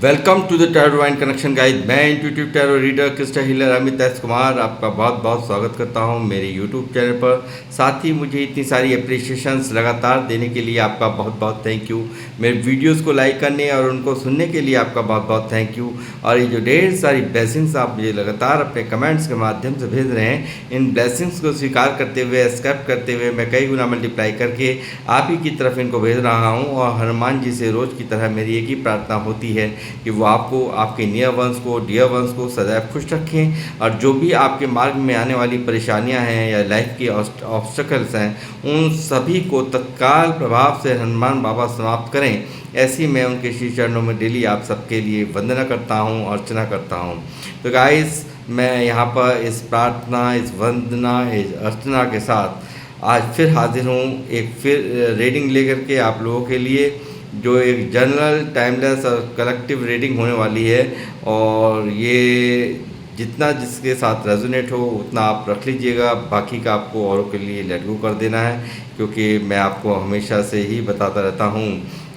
Welcome to the tarot divine connection guide. मैं intuitive tarot reader crystal healer Amit S Kumar आपका बहुत बहुत स्वागत करता हूं मेरे यूट्यूब चैनल पर। साथ ही मुझे इतनी सारी अप्रिशिएशंस लगातार देने के लिए आपका बहुत बहुत थैंक यू। मेरे वीडियोस को लाइक करने और उनको सुनने के लिए आपका बहुत बहुत थैंक यू। और ये जो ढेर सारी ब्लेसिंग्स आप मुझे लगातार अपने कमेंट्स के माध्यम से भेज रहे हैं, इन ब्लेसिंग्स को स्वीकार करते हुए, एक्सेप्ट करते हुए मैं कई गुना मल्टीप्लाई करके आप ही की तरफ इनको भेज रहा हूँ। और हनुमान जी से रोज़ की तरह मेरी एक ही प्रार्थना होती है कि वो आपको, आपके नियर वंश को, डियर वंश को सदैव खुश रखें। और जो भी आपके मार्ग में आने वाली परेशानियां हैं या लाइफ के ऑब्स्टकल्स हैं, उन सभी को तत्काल प्रभाव से हनुमान बाबा समाप्त करें। ऐसी मैं उनके श्री चरणों में डेली आप सबके लिए वंदना करता हूँ, अर्चना करता हूँ। तो गाइस, मैं यहाँ पर इस प्रार्थना, इस वंदना, इस अर्चना के साथ आज फिर हाजिर हूँ, एक फिर रीडिंग लेकर के आप लोगों के लिए, जो एक जनरल, टाइमलेस और कलेक्टिव रीडिंग होने वाली है। और ये जितना जिसके साथ रेजोनेट हो उतना आप रख लीजिएगा, बाकी का आपको औरों के लिए लेट गो कर देना है। क्योंकि मैं आपको हमेशा से ही बताता रहता हूँ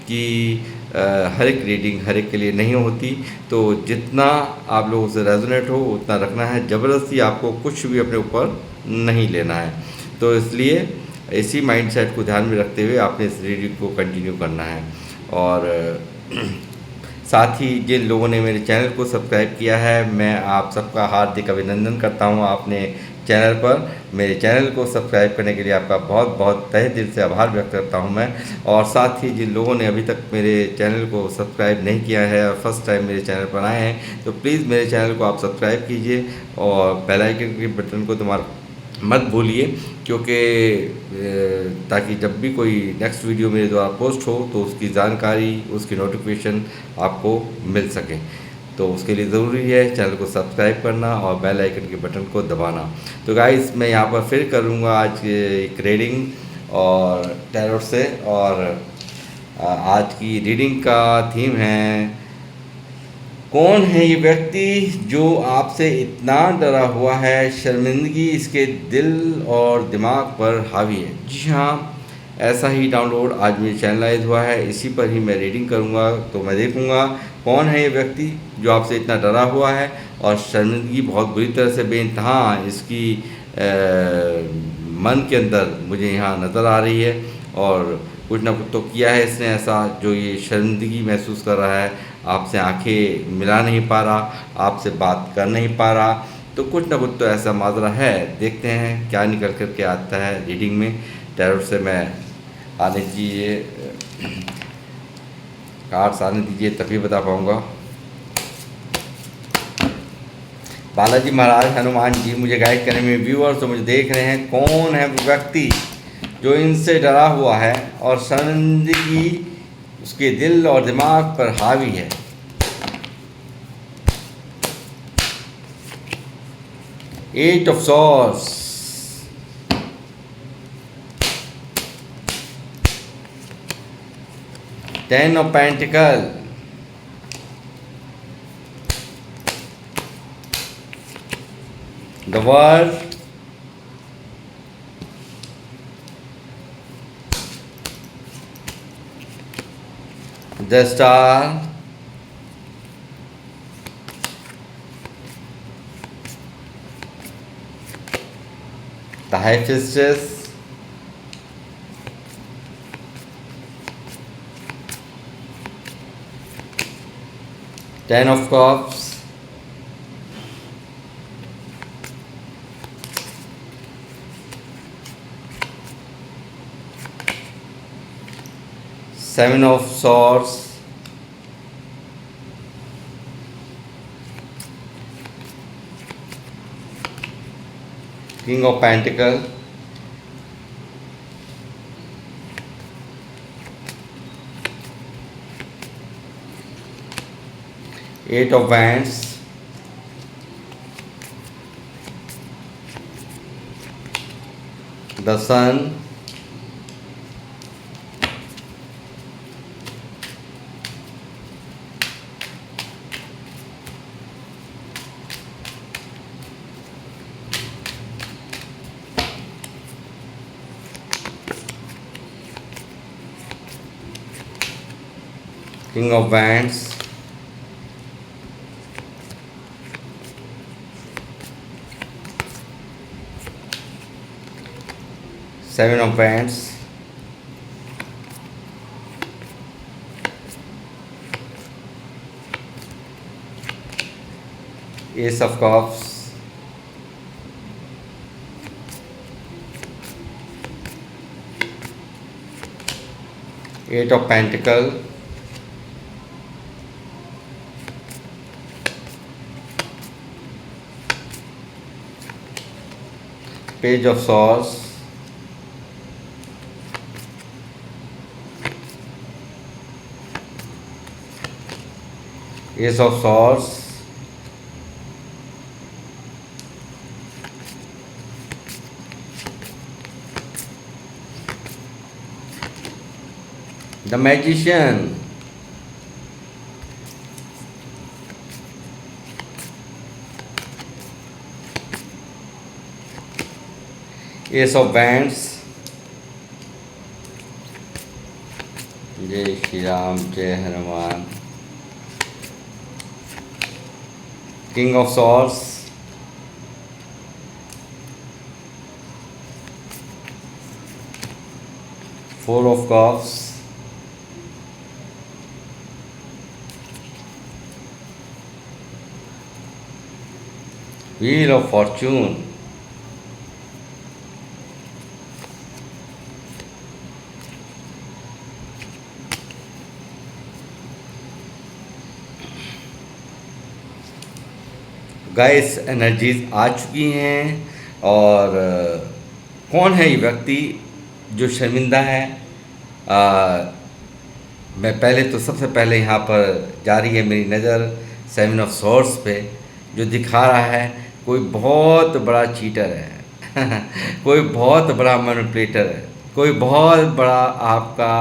कि हर एक रीडिंग हर एक के लिए नहीं होती। तो जितना आप लोगों से रेजोनेट हो उतना रखना है, ज़बरदस्ती आपको कुछ भी अपने ऊपर नहीं लेना है। तो इसलिए इसी माइंडसेट को ध्यान में रखते हुए आपने इस रीडिंग को कंटिन्यू करना है। और साथ ही जिन लोगों ने मेरे चैनल को सब्सक्राइब किया है, मैं आप सबका हार्दिक अभिनंदन करता हूं। आपने चैनल पर मेरे चैनल को सब्सक्राइब करने के लिए आपका बहुत बहुत तहे दिल से आभार व्यक्त करता हूं मैं। और साथ ही जिन लोगों ने अभी तक मेरे चैनल को सब्सक्राइब नहीं किया है और फर्स्ट टाइम मेरे चैनल पर आए हैं, तो प्लीज़ मेरे चैनल को आप सब्सक्राइब कीजिए और बेल आइकन के बटन को मत भूलिए। क्योंकि ताकि जब भी कोई नेक्स्ट वीडियो मेरे द्वारा पोस्ट हो तो उसकी जानकारी, उसकी नोटिफिकेशन आपको मिल सके। तो उसके लिए ज़रूरी है चैनल को सब्सक्राइब करना और बेल आइकन के बटन को दबाना। तो गाइस, मैं यहाँ पर फिर करूँगा आज एक रीडिंग और टैरोट से। और आज की रीडिंग का थीम है, कौन है ये व्यक्ति जो आपसे इतना डरा हुआ है, शर्मिंदगी इसके दिल और दिमाग पर हावी है। जी हाँ, ऐसा ही डाउनलोड आज मेरे चैनलाइज हुआ है, इसी पर ही मैं रीडिंग करूँगा। तो मैं देखूँगा कौन है ये व्यक्ति जो आपसे इतना डरा हुआ है और शर्मिंदगी बहुत बुरी तरह से बेइंतहा इसकी मन के अंदर मुझे यहाँ नज़र आ रही है। और कुछ ना कुछ तो किया है इसने ऐसा जो ये शर्मिंदगी महसूस कर रहा है, आपसे आंखें मिला नहीं पा रहा, आपसे बात कर नहीं पा रहा। तो कुछ ना कुछ तो ऐसा माजरा है। देखते हैं क्या निकल कर के आता है रीडिंग में। टैरोट से मैं आने दीजिए, कार्ड्स आने दीजिए, तभी बता पाऊँगा। बालाजी महाराज, हनुमान जी मुझे गाइड करने में, व्यूअर्स तो मुझे देख रहे हैं, कौन है वो व्यक्ति जो इनसे डरा हुआ है और शर्मिंदगी उसके दिल और दिमाग पर हावी है। Eight of swords, ten of pentacle, the world, the star, the hephaestus, ten of cups, seven of swords, king of pentacle, eight of wands, the sun, king of wands, seven of wands, ace of cups, eight of pentacle, page of swords, ace of swords, the magician, ace of wands, जय श्री राम, जय Hanuman, king of swords, four of cups, wheel of fortune, guys energies आ चुकी हैं। और कौन है ये व्यक्ति जो शर्मिंदा है? मैं पहले तो सबसे पहले यहाँ पर जा रही है मेरी नज़र सेवन ऑफ सॉर्ड्स पे, जो दिखा रहा है कोई बहुत बड़ा चीटर है कोई बहुत बड़ा मैनिपुलेटर है, कोई बहुत बड़ा आपका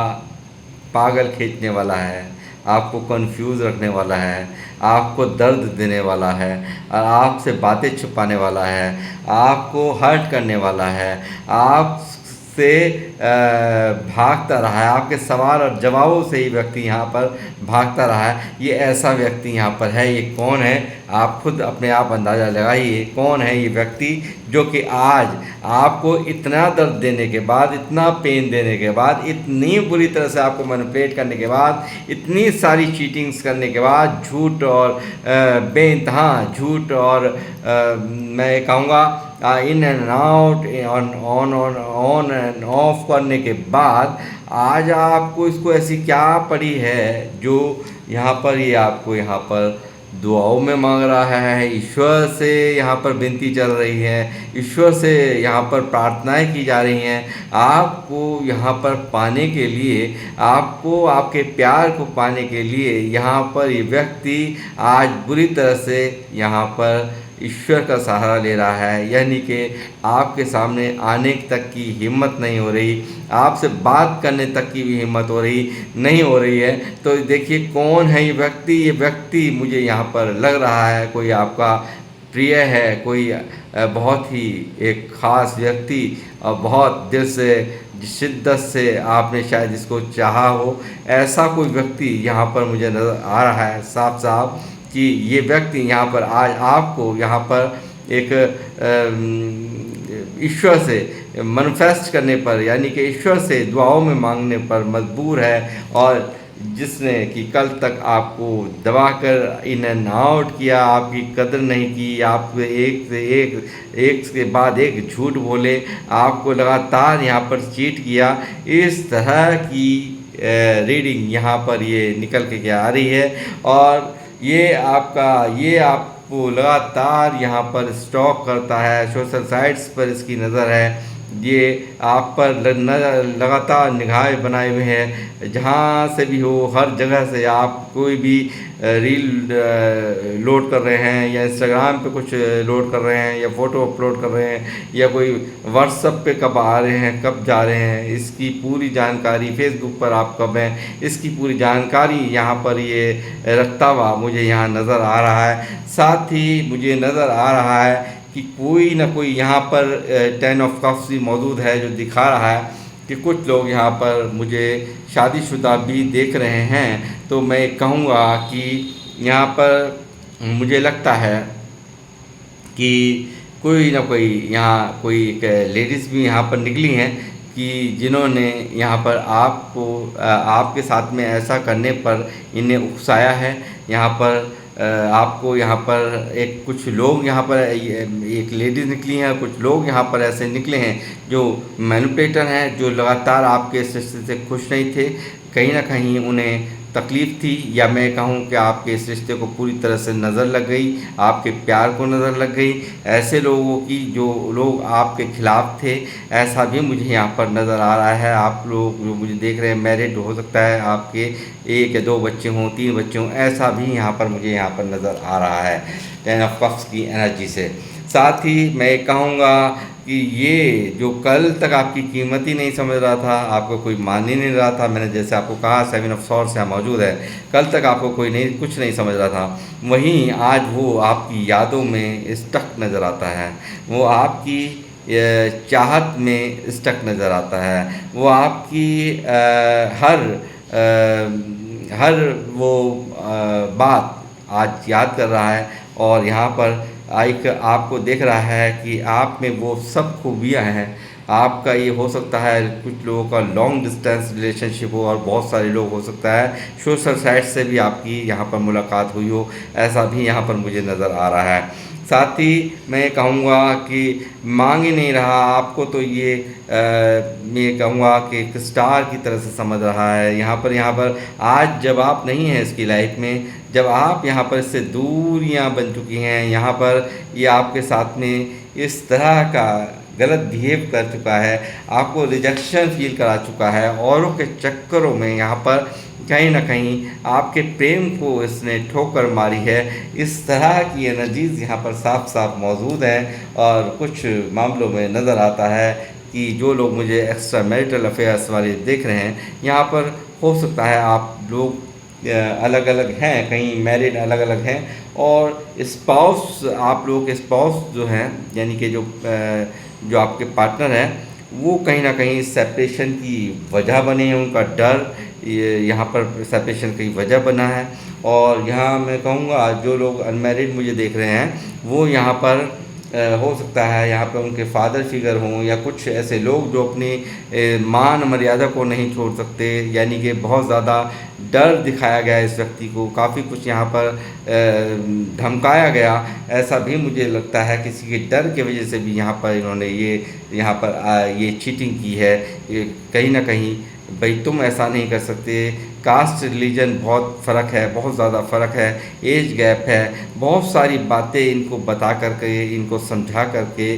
पागल खींचने वाला है, आपको कंफ्यूज रखने वाला है, आपको दर्द देने वाला है और आपसे बातें छुपाने वाला है, आपको हर्ट करने वाला है, आपसे भागता रहा है, आपके सवाल और जवाबों से ही व्यक्ति यहाँ पर भागता रहा है। ये ऐसा व्यक्ति यहाँ पर है। ये कौन है? आप खुद अपने आप अंदाज़ा लगाइए कौन है ये व्यक्ति जो कि आज आपको इतना दर्द देने के बाद, इतना पेन देने के बाद, इतनी बुरी तरह से आपको मैनिपुलेट करने के बाद, इतनी सारी चीटिंग्स करने के बाद, झूठ और बेइंतहा झूठ और मैं कहूँगा in and out, on end of करने के बाद आज आपको इसको ऐसी क्या पड़ी है जो यहाँ पर ये आपको यहाँ पर दुआओं में मांग रहा है, ईश्वर से यहाँ पर विनती चल रही है, ईश्वर से यहाँ पर प्रार्थनाएं की जा रही हैं आपको यहाँ पर पाने के लिए, आपको आपके प्यार को पाने के लिए। यहाँ पर ये व्यक्ति आज बुरी तरह से यहाँ पर ईश्वर का सहारा ले रहा है, यानी कि आपके सामने आने तक की हिम्मत नहीं हो रही, आपसे बात करने तक की भी हिम्मत नहीं हो रही है। तो देखिए कौन है ये व्यक्ति। ये व्यक्ति मुझे यहाँ पर लग रहा है कोई आपका प्रिय है, कोई बहुत ही एक ख़ास व्यक्ति और बहुत दिल से शिद्दत से आपने शायद इसको चाहा हो, ऐसा कोई व्यक्ति यहाँ पर मुझे नज़र आ रहा है साफ साफ कि ये व्यक्ति यहाँ पर आज आपको यहाँ पर एक ईश्वर से मैनिफेस्ट करने पर, यानी कि ईश्वर से दुआओं में मांगने पर मजबूर है। और जिसने कि कल तक आपको दबाकर इन एंड आउट किया, आपकी कदर नहीं की, आप एक के बाद एक झूठ बोले, आपको लगातार यहाँ पर चीट किया, इस तरह की रीडिंग यहाँ पर ये निकल के आ रही है। और ये आपको लगातार यहाँ पर स्टॉक करता है, सोशल साइट्स पर इसकी नज़र है, ये आप पर लगातार निगाहें बनाए हुए हैं, जहाँ से भी हो हर जगह से आप कोई भी रील लोड कर रहे हैं या इंस्टाग्राम पे कुछ लोड कर रहे हैं या फ़ोटो अपलोड कर रहे हैं या कोई व्हाट्सएप पे कब आ रहे हैं कब जा रहे हैं, इसकी पूरी जानकारी, फेसबुक पर आप कब हैं, इसकी पूरी जानकारी यहाँ पर ये रखता हुआ मुझे यहाँ नज़र आ रहा है। साथ ही मुझे नज़र आ रहा है कि कोई ना कोई यहाँ पर 10 ऑफ कप्स भी मौजूद है, जो दिखा रहा है कि कुछ लोग यहाँ पर मुझे शादीशुदा भी देख रहे हैं। तो मैं कहूँगा कि यहाँ पर मुझे लगता है कि कोई ना कोई यहाँ कोई एक लेडीज़ भी यहाँ पर निकली हैं कि जिन्होंने यहाँ पर आपको आपके साथ में ऐसा करने पर इन्हें उकसाया है। यहाँ पर आपको यहाँ पर एक कुछ लोग यहाँ पर एक लेडीज़ निकली हैं, कुछ लोग यहाँ पर ऐसे निकले हैं जो मैनिपुलेटर हैं, जो लगातार आपके इस रिश्ते से खुश नहीं थे। कहीं ना कहीं उन्हें तकलीफ़ थी, या मैं कहूँ कि आपके इस रिश्ते को पूरी तरह से नज़र लग गई, आपके प्यार को नज़र लग गई। ऐसे लोगों की जो लोग आपके खिलाफ़ थे, ऐसा भी मुझे यहाँ पर नज़र आ रहा है। आप लोग जो मुझे देख रहे हैं, मैरिड हो सकता है, आपके 1 या 2 बच्चे हों, 3 बच्चे हों, ऐसा भी यहाँ पर मुझे यहाँ पर नज़र आ रहा है 10 ऑफ कप्स की एनर्जी से। साथ ही मैं कहूँगा कि ये जो कल तक आपकी कीमत ही नहीं समझ रहा था, आपको कोई मान ही नहीं रहा था, मैंने जैसे आपको कहा 7 ऑफ सॉर्ड्स यहाँ मौजूद है, कल तक आपको कोई नहीं कुछ नहीं समझ रहा था, वहीं आज वो आपकी यादों में स्टक नज़र आता है, वो आपकी चाहत में स्टक नज़र आता है, वो आपकी हर वो बात आज याद कर रहा है, और यहाँ पर एक आपको देख रहा है कि आप में वो सब खूबियाँ हैं। आपका ये हो सकता है कुछ लोगों का लॉन्ग डिस्टेंस रिलेशनशिप हो, और बहुत सारे लोग हो सकता है सोशल साइट से भी आपकी यहाँ पर मुलाकात हुई हो, ऐसा भी यहाँ पर मुझे नज़र आ रहा है। साथ ही मैं कहूँगा कि मांग ही नहीं रहा आपको, तो ये मैं कहूँगा कि एक स्टार की तरह से समझ रहा है। यहाँ पर आज जब आप नहीं हैं इसकी लाइफ में, जब आप यहाँ पर इससे दूरियाँ बन चुकी हैं, यहाँ पर ये आपके साथ में इस तरह का गलत बिहेव कर चुका है, आपको रिजेक्शन फील करा चुका है, औरों के चक्करों में यहाँ पर कहीं ना कहीं आपके प्रेम को इसने ठोकर मारी है। इस तरह की एनर्जीज़ यहाँ पर साफ साफ मौजूद हैं, और कुछ मामलों में नज़र आता है कि जो लोग मुझे एक्स्ट्रा मैरिटल अफेयर्स वाले देख रहे हैं, यहाँ पर हो सकता है आप लोग अलग अलग हैं, कहीं मैरिड अलग अलग हैं, और स्पाउस आप लोगों के स्पाउस जो हैं, यानी कि जो आपके पार्टनर हैं, वो कहीं ना कहीं सेपरेशन की वजह बने हैं, उनका डर ये यहाँ पर सेपरेशन की वजह बना है। और यहाँ मैं कहूँगा जो लोग अनमैरिड मुझे देख रहे हैं, वो यहाँ पर हो सकता है यहाँ पर उनके फादर फिगर हों, या कुछ ऐसे लोग जो अपनी मान मर्यादा को नहीं छोड़ सकते, यानी कि बहुत ज़्यादा डर दिखाया गया इस व्यक्ति को, काफ़ी कुछ यहाँ पर धमकाया गया, ऐसा भी मुझे लगता है। किसी के डर की वजह से भी यहाँ पर इन्होंने ये चीटिंग की है। ये कहीं ना कहीं भाई तुम ऐसा नहीं कर सकते, कास्ट रिलीजन बहुत फ़र्क है, बहुत ज़्यादा फ़र्क है, एज गैप है, बहुत सारी बातें इनको बता करके, इनको समझा करके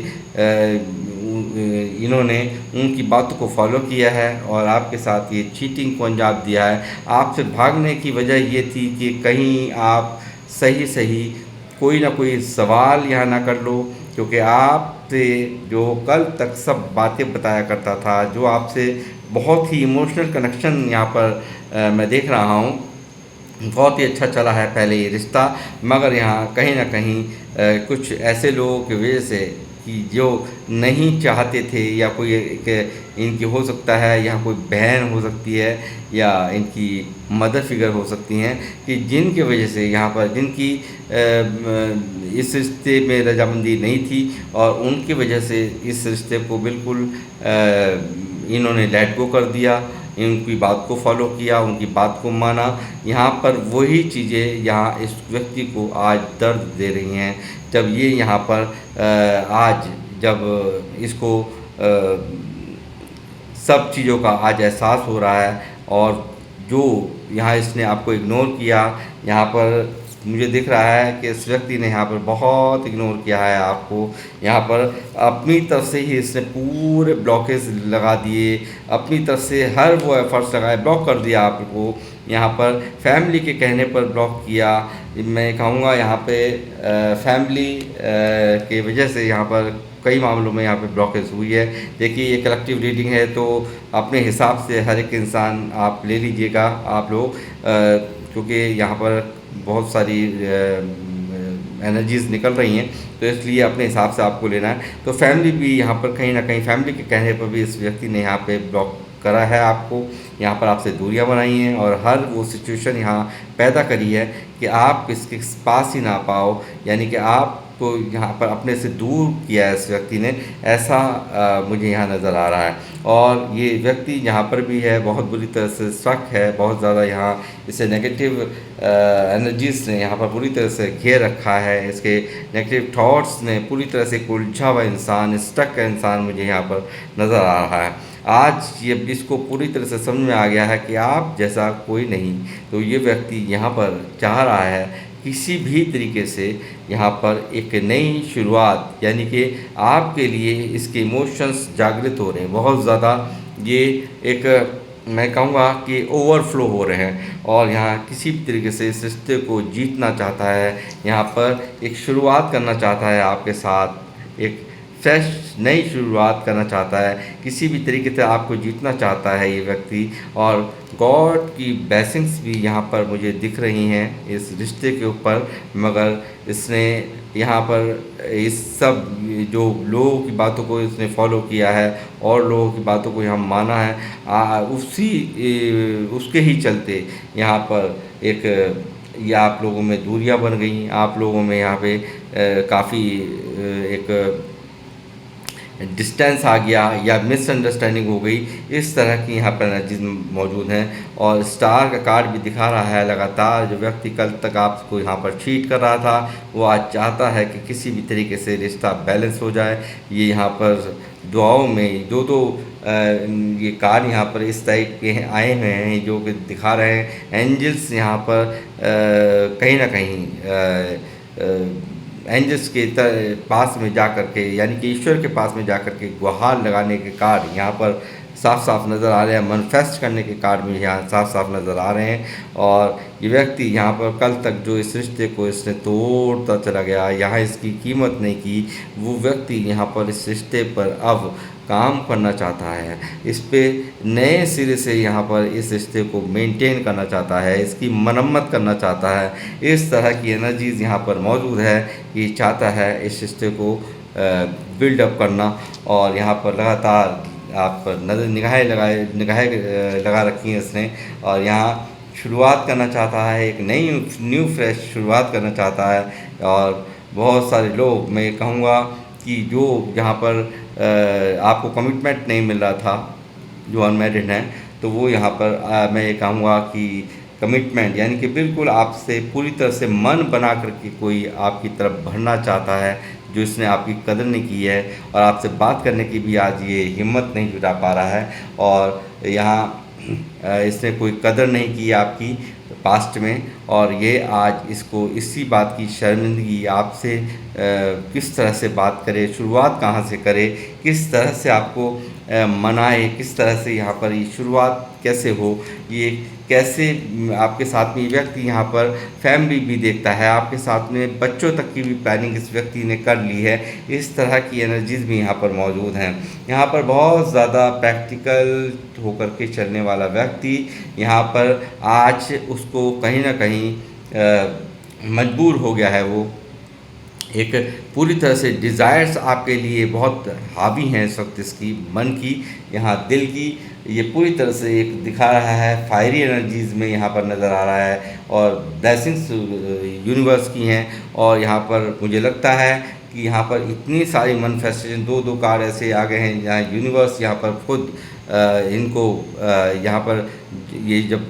इन्होंने उनकी बातों को फॉलो किया है, और आपके साथ ये चीटिंग को अंजाम दिया है। आपसे भागने की वजह ये थी कि कहीं आप सही कोई ना कोई सवाल यहाँ ना कर लो, क्योंकि आपसे जो कल तक सब बातें बताया करता था, जो आपसे बहुत ही इमोशनल कनेक्शन यहाँ पर मैं देख रहा हूँ, बहुत ही अच्छा चला है पहले ये रिश्ता, मगर यहाँ कहीं ना कहीं कुछ ऐसे लोगों की वजह से कि जो नहीं चाहते थे, या कोई इनकी हो सकता है, यहाँ कोई बहन हो सकती है, या इनकी मदर फिगर हो सकती हैं, कि जिनकी वजह से यहाँ पर जिनकी इस रिश्ते में रजामंदी नहीं थी, और उनकी वजह से इस रिश्ते को बिल्कुल इन्होंने लेट गो कर दिया, उनकी बात को फॉलो किया, उनकी बात को माना। यहाँ पर वही चीज़ें यहाँ इस व्यक्ति को आज दर्द दे रही हैं, जब ये यहाँ पर आज जब इसको सब चीज़ों का आज एहसास हो रहा है, और जो यहाँ इसने आपको इग्नोर किया, यहाँ पर मुझे दिख रहा है कि इस व्यक्ति ने यहाँ पर बहुत इग्नोर किया है आपको। यहाँ पर अपनी तरफ से ही इसने पूरे ब्लॉकेज लगा दिए, अपनी तरफ से हर वो एफर्ट्स लगाए, ब्लॉक कर दिया आपको। यहाँ पर फैमिली के कहने पर ब्लॉक किया। मैं कहूँगा यहाँ पे फैमिली के वजह से यहाँ पर कई मामलों में यहाँ पे ब्लॉकेज हुई है। देखिए ये कलेक्टिव रीडिंग है, तो अपने हिसाब से हर एक इंसान आप ले लीजिएगा आप लोग, क्योंकि यहाँ पर बहुत सारी एनर्जीज़ निकल रही हैं, तो इसलिए अपने हिसाब से आपको लेना है। तो फैमिली भी यहाँ पर कहीं ना कहीं फैमिली के कहने पर भी इस व्यक्ति ने यहाँ पे ब्लॉक करा है आपको, यहाँ पर आपसे दूरियां बनाई हैं, और हर वो सिचुएशन यहाँ पैदा करी है कि आप इसके पास ही ना पाओ, यानी कि आप को यहाँ पर अपने से दूर किया है इस व्यक्ति ने, ऐसा मुझे यहाँ नज़र आ रहा है। और ये व्यक्ति यहाँ पर भी है, बहुत बुरी तरह से स्ट्रक है, बहुत ज़्यादा यहाँ इसे नेगेटिव एनर्जीज़ ने यहाँ पर पूरी तरह से घेर रखा है। इसके नेगेटिव थॉट्स ने पूरी तरह से एक उलझा हुआ इंसान, स्टक का इंसान मुझे यहाँ पर नज़र आ रहा है। आज ये इसको पूरी तरह से समझ में आ गया है कि आप जैसा कोई नहीं। तो ये व्यक्ति यहाँ पर चाह रहा है किसी भी तरीके से यहाँ पर एक नई शुरुआत, यानी कि आपके लिए इसके इमोशंस जागृत हो रहे हैं बहुत ज़्यादा। ये एक, मैं कहूँगा कि ओवरफ्लो हो रहे हैं और यहाँ किसी भी तरीके से इस रिश्ते को जीतना चाहता है, यहाँ पर एक शुरुआत करना चाहता है आपके साथ, एक फ्रेश नई शुरुआत करना चाहता है, किसी भी तरीके से आपको जीतना चाहता है ये व्यक्ति। और गॉड की ब्लेसिंग्स भी यहाँ पर मुझे दिख रही हैं इस रिश्ते के ऊपर, मगर इसने यहाँ पर इस सब जो लोगों की बातों को इसने फॉलो किया है और लोगों की बातों को यहाँ माना है, उसके ही चलते यहाँ पर एक या आप लोगों में दूरियां बन गई, आप लोगों में यहाँ पे काफ़ी एक डिस्टेंस आ गया या मिसअंडरस्टैंडिंग हो गई। इस तरह की यहाँ पर एनर्जीज मौजूद हैं। और स्टार का कार्ड भी दिखा रहा है लगातार, जो व्यक्ति कल तक आपको यहाँ पर चीट कर रहा था वो आज चाहता है कि किसी भी तरीके से रिश्ता बैलेंस हो जाए। ये यहाँ पर दुआओं में दो ये कार्ड यहाँ पर इस टाइप के आए हुए हैं जो कि दिखा रहे हैं एंजल्स यहाँ पर कहीं ना कहीं एंजल्स के पास में जा कर के, यानी कि ईश्वर के पास में जा कर के गुहार लगाने के कार्ड यहाँ पर साफ साफ नज़र आ रहे हैं। मैनिफेस्ट करने के कार्ड भी यहाँ साफ साफ नज़र आ रहे हैं। और ये व्यक्ति यहाँ पर कल तक जो इस रिश्ते को इसने तोड़ता चला गया, यहाँ इसकी कीमत नहीं की, वो व्यक्ति यहाँ पर इस रिश्ते पर अब काम करना चाहता है, इस पे नए सिरे से यहाँ पर इस रिश्ते को मेंटेन करना चाहता है, इसकी मरम्मत करना चाहता है। इस तरह की एनर्जीज़ यहाँ पर मौजूद है कि चाहता है इस रिश्ते को बिल्डअप करना। और यहाँ पर लगातार आप नज़र निगाहें लगा रखी हैं इसने, और यहाँ शुरुआत करना चाहता है, एक नई न्यू फ्रेश शुरुआत करना चाहता है। और बहुत सारे लोग, मैं कहूँगा कि जो यहाँ पर आपको कमिटमेंट नहीं मिल रहा था, जो अनमैरिड हैं, तो वो यहाँ पर मैं ये कहूँगा कि कमिटमेंट, यानी कि बिल्कुल आपसे पूरी तरह से मन बना करके कोई आपकी तरफ बढ़ना चाहता है, जो इसने आपकी कदर नहीं की है और आपसे बात करने की भी आज ये हिम्मत नहीं जुटा पा रहा है। और यहाँ इसने कोई कदर नहीं की आपकी पास्ट में, और ये आज इसको इसी बात की शर्मिंदगी आपसे किस तरह से बात करे, शुरुआत कहाँ से करे, किस तरह से आपको मनाए, किस तरह से यहाँ पर ये शुरुआत कैसे हो, ये कैसे आपके साथ में ये व्यक्ति यहाँ पर फैमिली भी देखता है, आपके साथ में बच्चों तक की भी प्लानिंग इस व्यक्ति ने कर ली है। इस तरह की एनर्जीज़ भी यहाँ पर मौजूद हैं। यहाँ पर बहुत ज़्यादा प्रैक्टिकल होकर के चलने वाला व्यक्ति यहाँ पर आज उसको कहीं ना कहीं मजबूर हो गया है। वो एक पूरी तरह से डिज़ायर्स आपके लिए बहुत हावी हैं इस वक्त, इसकी मन की, यहाँ दिल की, ये पूरी तरह से एक दिखा रहा है, फायरी एनर्जीज़ में यहाँ पर नज़र आ रहा है। और ब्लेसिंग्स यूनिवर्स की हैं। और यहाँ पर मुझे लगता है कि यहाँ पर इतनी सारी मैनिफेस्टेशन, दो कार्ड ऐसे आ गए हैं जहाँ यूनिवर्स यहाँ पर खुद इनको यहाँ पर ये जब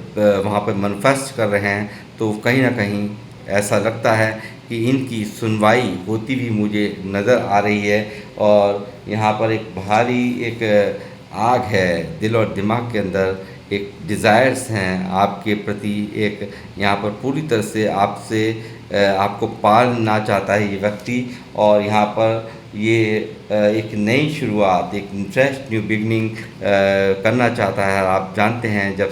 वहाँ पर मैनिफेस्ट कर रहे हैं, तो कहीं ना कहीं ऐसा लगता है कि इनकी सुनवाई होती भी मुझे नज़र आ रही है। और यहाँ पर एक भारी एक आग है दिल और दिमाग के अंदर, एक डिज़ायर्स हैं आपके प्रति, एक यहाँ पर पूरी तरह से आपसे आपको पालना चाहता है ये व्यक्ति। और यहाँ पर ये एक नई शुरुआत, एक फ्रेश न्यू बिगनिंग करना चाहता है। आप जानते हैं जब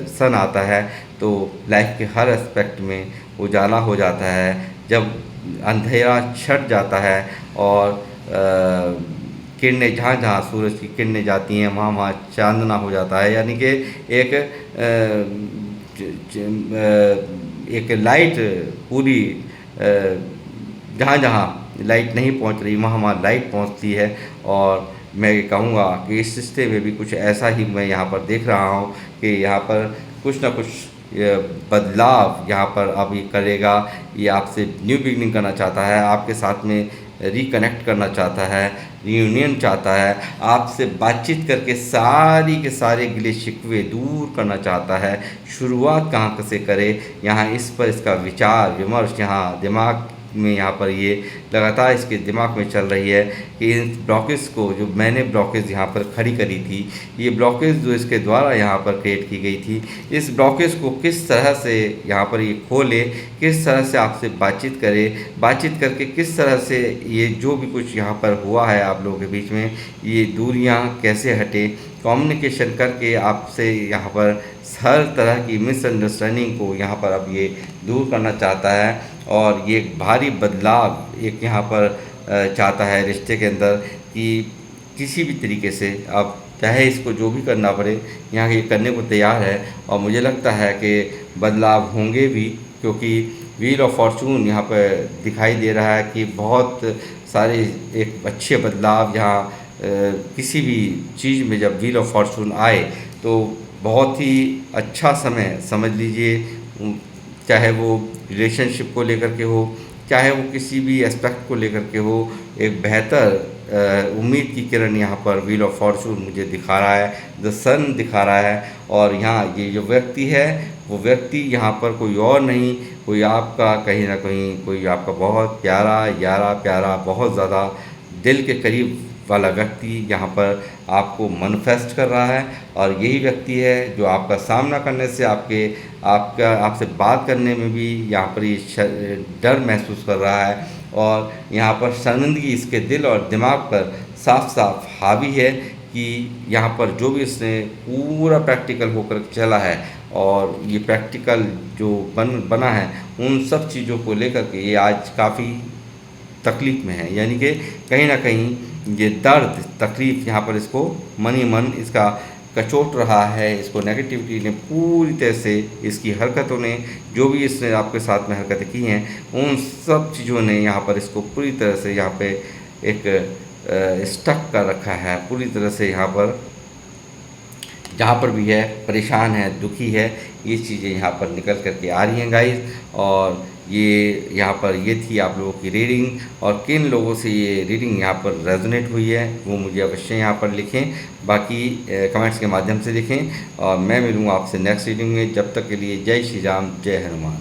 सन आता है तो लाइफ के हर एस्पेक्ट में उजाला हो जाता है, जब अंधेरा छट जाता है और किरणें जहाँ जहाँ सूरज की किरणें जाती हैं वहाँ वहाँ चांदना हो जाता है, यानी कि एक लाइट पूरी जहाँ जहाँ लाइट नहीं पहुँच रही वहाँ वहाँ लाइट पहुँचती है। और मैं ये कहूँगा कि इस रिश्ते में भी कुछ ऐसा ही मैं यहाँ पर देख रहा हूँ कि यहाँ पर कुछ ना कुछ ये बदलाव यहाँ पर अब ये करेगा। ये आपसे न्यू बिगनिंग करना चाहता है, आपके साथ में रिकनेक्ट करना चाहता है, रियूनियन चाहता है, आपसे बातचीत करके सारी के सारे गिले शिकवे दूर करना चाहता है। शुरुआत कहाँ से करे, यहाँ इस पर इसका विचार विमर्श यहाँ दिमाग में यहाँ पर ये लगातार इसके दिमाग में चल रही है कि इन ब्लॉकेज को, जो मैंने ब्लॉकेज यहाँ पर खड़ी करी थी, ये ब्लॉकेज जो इसके द्वारा यहाँ पर क्रिएट की गई थी, इस ब्लॉकेज को किस तरह से यहाँ पर ये खोले, किस तरह से आपसे बातचीत करे, बातचीत करके किस तरह से ये जो भी कुछ यहाँ पर हुआ है आप लोगों के बीच में, ये दूरियाँ कैसे हटे, कम्युनिकेशन करके आपसे यहाँ पर हर तरह की मिसअंडरस्टैंडिंग को यहाँ पर अब ये दूर करना चाहता है। और ये एक भारी बदलाव एक यहाँ पर चाहता है रिश्ते के अंदर कि किसी भी तरीके से अब चाहे इसको जो भी करना पड़े, यहाँ ये करने को तैयार है। और मुझे लगता है कि बदलाव होंगे भी, क्योंकि व्हील ऑफ फॉर्चून यहाँ पर दिखाई दे रहा है कि बहुत सारे एक अच्छे बदलाव यहाँ किसी भी चीज़ में जब व्हील ऑफ फॉर्चून आए तो बहुत ही अच्छा समय समझ लीजिए, चाहे वो रिलेशनशिप को लेकर के हो, चाहे वो किसी भी एस्पेक्ट को लेकर के हो, एक बेहतर उम्मीद की किरण यहाँ पर व्हील ऑफ फॉर्चून मुझे दिखा रहा है, द सन दिखा रहा है। और यहाँ ये जो व्यक्ति है वो व्यक्ति यहाँ पर कोई और नहीं, कोई आपका कहीं ना कहीं कोई आपका बहुत प्यारा यारा प्यारा बहुत ज़्यादा दिल के करीब वाला व्यक्ति यहाँ पर आपको मैनिफेस्ट कर रहा है। और यही व्यक्ति है जो आपका सामना करने से आपसे बात करने में भी यहाँ पर ये डर महसूस कर रहा है। और यहाँ पर शर्मिंदगी इसके दिल और दिमाग पर साफ साफ हावी है कि यहाँ पर जो भी इसने पूरा प्रैक्टिकल होकर चला है और ये प्रैक्टिकल जो बना है, उन सब चीज़ों को लेकर के ये आज काफ़ी तकलीफ़ में है। यानी कि कहीं ना कहीं ये दर्द तकलीफ़ यहाँ पर इसको मन ही मन इसका कचोट रहा है। इसको नेगेटिविटी ने पूरी तरह से, इसकी हरकतों ने, जो भी इसने आपके साथ में हरकतें की हैं, उन सब चीज़ों ने यहाँ पर इसको पूरी तरह से यहाँ पे एक स्टक कर रखा है। पूरी तरह से यहाँ पर जहाँ पर भी है परेशान है, दुखी है, ये चीज़ें यहाँ पर निकल करके आ रही हैं गाइस। और ये यहाँ पर ये थी आप लोगों की रीडिंग, और किन लोगों से ये रीडिंग यहाँ पर रेजोनेट हुई है वो मुझे अवश्य यहाँ पर लिखें, बाकी कमेंट्स के माध्यम से लिखें। और मैं मिलूँगा आपसे नेक्स्ट रीडिंग में। जब तक के लिए जय श्री राम, जय हनुमान।